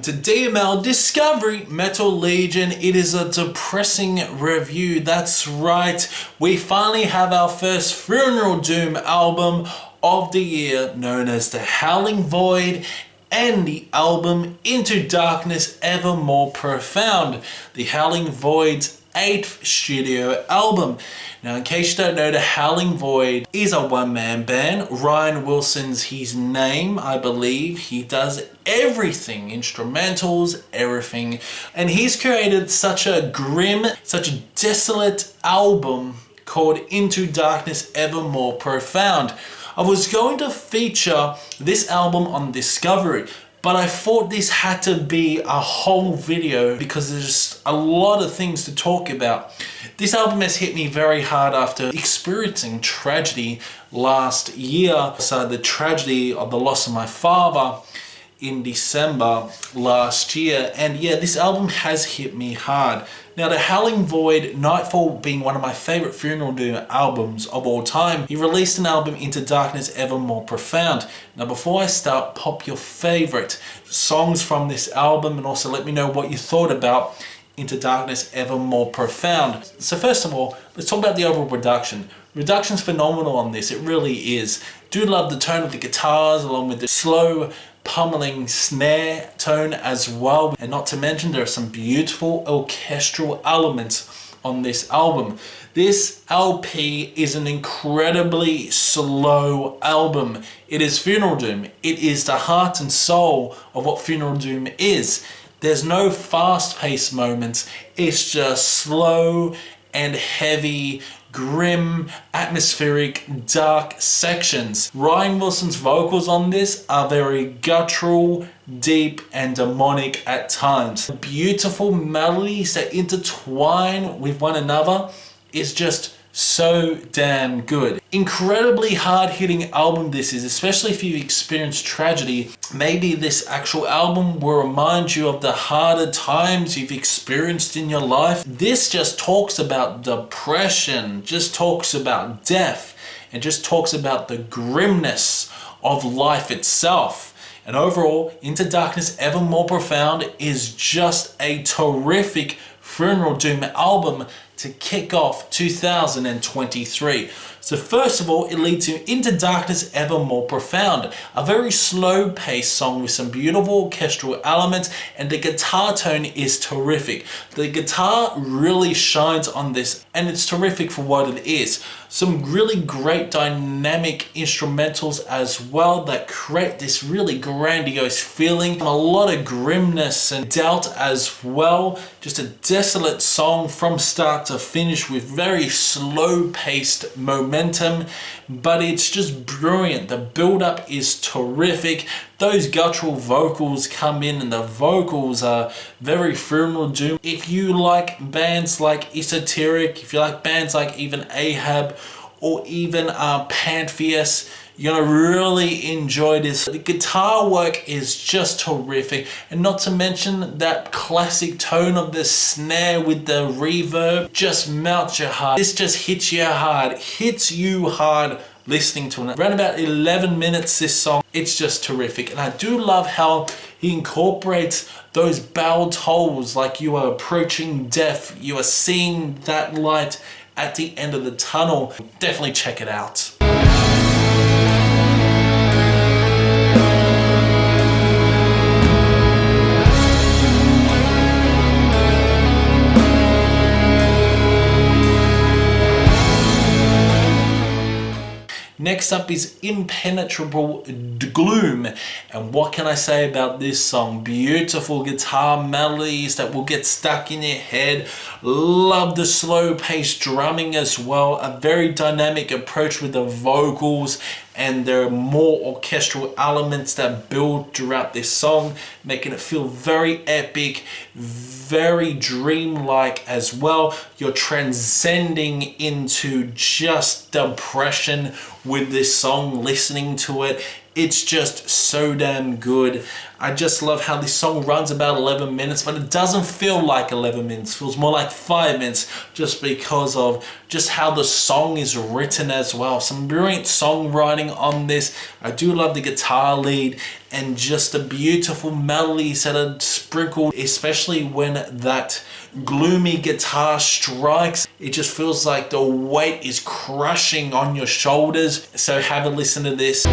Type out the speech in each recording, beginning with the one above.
to DML Discovery Metal Legion. It is a depressing review. That's right, we finally have our first Funeral Doom album of the year, known as the Howling Void, and the album Into Darkness Ever More Profound, the Howling Void's 8th studio album. Now, in case you don't know, the Howling Void is a one-man band. Ryan Wilson's his name, I believe. He does everything, instrumentals, everything. And he's created such a grim, such a desolate album called Into Darkness Ever More Profound. I was going to feature this album on Discovery, but I thought this had to be a whole video because there's just a lot of things to talk about. This album has hit me very hard after experiencing tragedy last year. So the tragedy of the loss of my father in December last year. And yeah, this album has hit me hard. Now, the Howling Void, Nightfall being one of my favorite Funeral Doom albums of all time, he released an album Into Darkness Ever More Profound. Now, before I start, pop your favorite songs from this album and also let me know what you thought about Into Darkness Ever More Profound. So first of all, let's talk about the overall production. Production's phenomenal on this, it really is. Do love the tone of the guitars along with the slow pummeling snare tone as well, and not to mention there are some beautiful orchestral elements on this album. This LP is an incredibly slow album. It is Funeral Doom. It is the heart and soul of what Funeral Doom is. There's no fast-paced moments. It's just slow and heavy, grim, atmospheric, dark sections. Ryan Wilson's vocals on this are very guttural, deep, and demonic at times. Beautiful melodies that intertwine with one another is just so damn good. Incredibly hard-hitting album this is, especially if you've experienced tragedy. Maybe this actual album will remind you of the harder times you've experienced in your life. This just talks about depression, just talks about death, and just talks about the grimness of life itself. And overall, Into Darkness Ever More Profound is just a terrific Funeral Doom album to kick off 2023. So first of all, it leads you Into Darkness Ever More Profound, a very slow paced song with some beautiful orchestral elements, and the guitar tone is terrific. The guitar really shines on this, and it's terrific for what it is. Some really great dynamic instrumentals as well that create this really grandiose feeling. A lot of grimness and doubt as well. Just a desolate song from start to finish with very slow paced momentum, but it's just brilliant. The build up is terrific. Those guttural vocals come in and the vocals are very Funeral Doom. If you like bands like Esoteric, if you like bands like even Ahab or even Pantheus, you're gonna really enjoy this. The guitar work is just terrific, and not to mention that classic tone of the snare with the reverb just melts your heart. This just hits you hard listening to it. Around about 11 minutes this song, it's just terrific. And I do love how he incorporates those bell tolls, like you are approaching death, you are seeing that light at the end of the tunnel. Definitely check it out. Next up is Impenetrable Gloom. And what can I say about this song? Beautiful guitar melodies that will get stuck in your head. Love the slow paced drumming as well. A very dynamic approach with the vocals, and there are more orchestral elements that build throughout this song, making it feel very epic, very dreamlike as well. You're transcending into just depression with this song, listening to it. It's just so damn good. I just love how this song runs about 11 minutes, but it doesn't feel like 11 minutes. It feels more like 5 minutes just because of just how the song is written as well. Some brilliant songwriting on this. I do love the guitar lead and just the beautiful melodies that are sprinkled, especially when that gloomy guitar strikes. It just feels like the weight is crushing on your shoulders. So have a listen to this.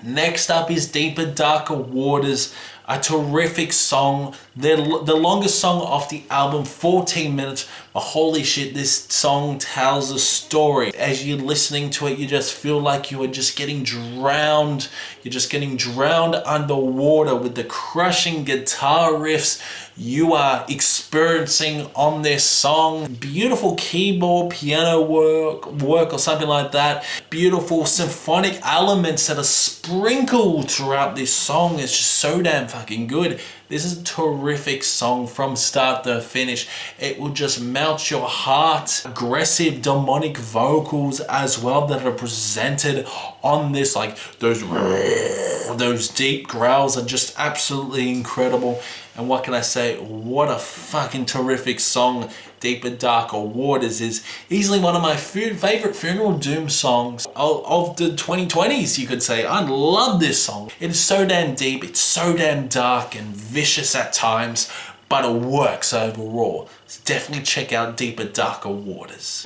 Next up is Deeper, Darker Waters, a terrific song. The longest song off the album, 14 minutes, but holy shit, this song tells a story. As you're listening to it, you just feel like you are just getting drowned. You're just getting drowned underwater with the crushing guitar riffs you are experiencing on this song. Beautiful keyboard, piano work or something like that. Beautiful symphonic elements that are sprinkled throughout this song. It's just so damn fucking good. This is a terrific song from start to finish. It will just melt your heart. Aggressive demonic vocals as well that are presented on this, like those deep growls are just absolutely incredible. And what can I say? What a fucking terrific song. Deeper, Darker Waters is easily one of my favorite funeral doom songs of the 2020s, you could say. I love this song. It is so damn deep, it's so damn dark and vicious at times, but it works overall. So definitely check out Deeper, Darker Waters.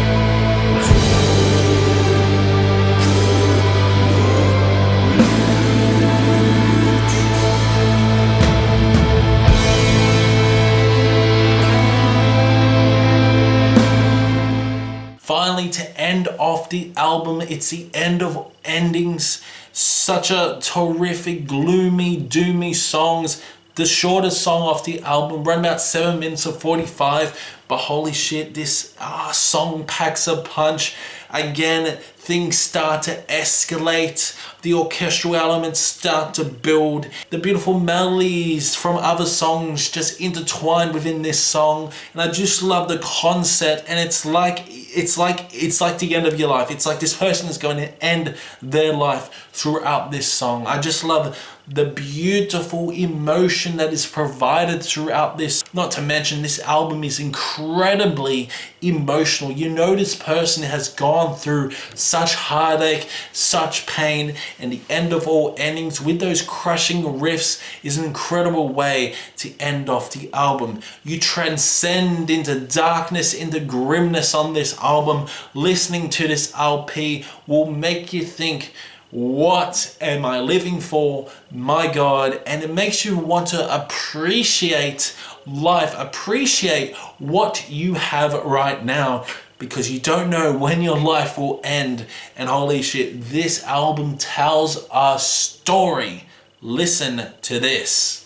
Finally, to end off the album, it's the end of endings. Such a terrific, gloomy, doomy songs. The shortest song off the album, run about 7 minutes of 45, but holy shit, this song packs a punch. Again, things start to escalate. The orchestral elements start to build. The beautiful melodies from other songs just intertwine within this song. And I just love the concept. And it's like the end of your life. It's like this person is going to end their life throughout this song. I just love the beautiful emotion that is provided throughout this. Not to mention, this album is incredibly emotional. You know this person has gone through such heartache, such pain, and the end of all endings with those crushing riffs is an incredible way to end off the album. You transcend into darkness, into grimness on this album. Listening to this LP will make you think, what am I living for? My God. And it makes you want to appreciate life, appreciate what you have right now, because you don't know when your life will end. And holy shit, this album tells a story. Listen to this.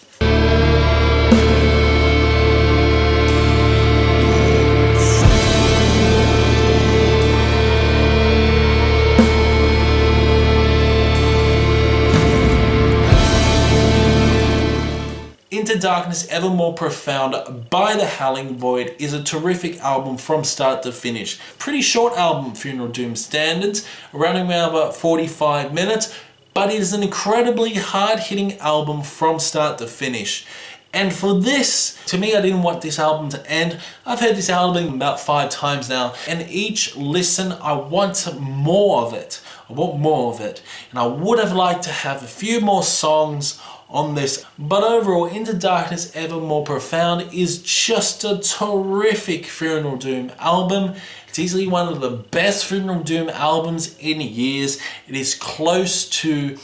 Into Darkness, Ever More Profound by the Howling Void is a terrific album from start to finish. Pretty short album, Funeral Doom standards, around about 45 minutes, but it is an incredibly hard-hitting album from start to finish. And for this, to me, I didn't want this album to end. I've heard this album about 5 times now, and each listen, I want more of it. I want more of it. And I would have liked to have a few more songs on this, but overall, Into Darkness, Ever More Profound is just a terrific Funeral Doom album. It's easily one of the best Funeral Doom albums in years. It is close to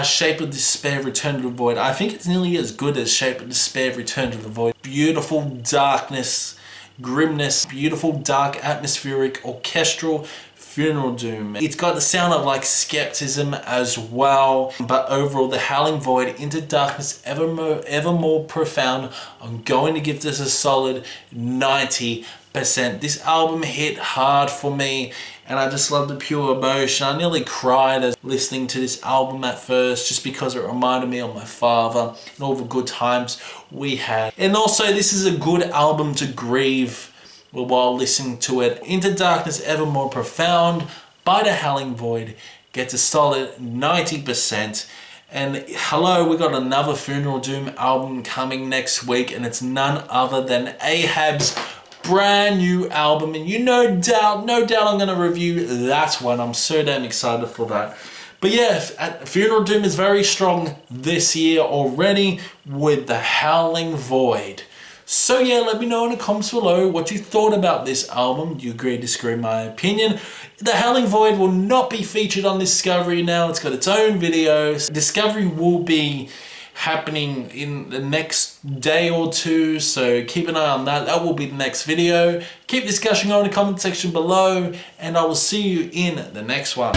Shape of Despair, Return to the Void. I think it's nearly as good as Shape of Despair, Return to the Void. Beautiful darkness, grimness, beautiful dark atmospheric orchestral Funeral Doom. It's got the sound of like skepticism as well, but overall, the Howling Void, Into Darkness, Ever More Profound, I'm going to give this a solid 90%. This album hit hard for me, and I just love the pure emotion. I nearly cried as listening to this album at first, just because it reminded me of my father and all the good times we had. And also, this is a good album to grieve while listening to it. Into Darkness Evermore Profound by the Howling Void gets a solid 90%. And hello, we got another Funeral Doom album coming next week, and it's none other than Ahab's brand new album. And no doubt I'm going to review that one. I'm so damn excited for that. But yeah, Funeral Doom is very strong this year already with the Howling Void. So yeah, let me know in the comments below what you thought about this album. Do you agree, disagree, my opinion? The Howling Void will not be featured on Discovery now. It's got its own videos. Discovery will be happening in the next day or two, so keep an eye on that. That will be the next video. Keep discussion going in the comment section below, and I will see you in the next one.